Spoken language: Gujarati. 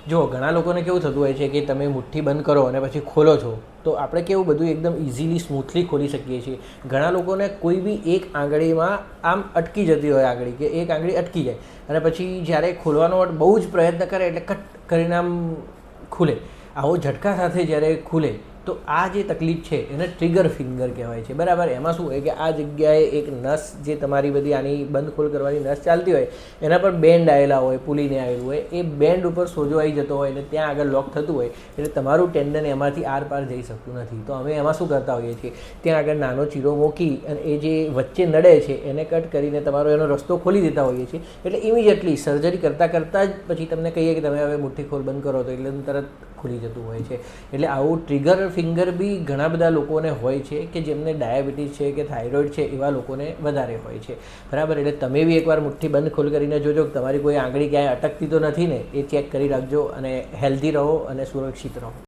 જો ઘણા લોકોને કેવું થતું હોય છે કે તમે મુઠ્ઠી બંધ કરો અને પછી ખોલો છો તો આપણે કેવું બધું એકદમ ઇઝીલી સ્મૂથલી ખોલી શકીએ છીએ. ઘણા લોકોને કોઈ બી એક આંગળીમાં આમ અટકી જતી હોય આંગળી, કે એક આંગળી અટકી જાય અને પછી જ્યારે ખોલવાનો બહુ જ પ્રયત્ન કરે એટલે કટ કરીને આમ ખુલે. આવો ઝટકા સાથે જ્યારે ખુલે તો આ જે તકલીફ છે એને ટ્રિગર ફિંગર કહેવાય છે, બરાબર. એમાં શું હોય કે આ જગ્યાએ એક નસ, જે તમારી બધી આની બંધ ખોલ કરવાની નસ ચાલતી હોય એના પર બેન્ડ આવેલા હોય, પુલીને આવેલું હોય, એ બેન્ડ ઉપર સોજો આવી જતો હોય અને ત્યાં આગળ લોક થતું હોય એટલે તમારું ટેન્ડન એમાંથી આર પાર જઈ શકતું નથી. તો અમે એમાં શું કરતા હોઈએ છીએ, ત્યાં આગળ નાનો ચીરો મૂકી અને એ જે વચ્ચે નડે છે એને કટ કરીને તમારો એનો રસ્તો ખોલી દેતા હોઈએ છીએ. એટલે ઇમિડિયેટલી સર્જરી કરતાં જ પછી તમને કહીએ કે તમે હવે મુઠ્ઠી ખોલ બંધ કરો તો એટલે તરત ખુલી જતું હોય છે. એટલે આવું ટ્રિગર ફિંગર બી ઘણા બધા લોકોને હોય છે કે જેમને ડાયાબિટીસ છે કે થાઇરોઇડ છે એવા લોકોને વધારે હોય છે, બરાબર. એટલે તમે બી એકવાર મુઠ્ઠી બંધ ખોલ કરીને જોજો કે તમારી કોઈ આંગળી ક્યાંય અટકતી તો નથી ને, એ ચેક કરી રાખજો અને હેલ્ધી રહો અને સુરક્ષિત રહો.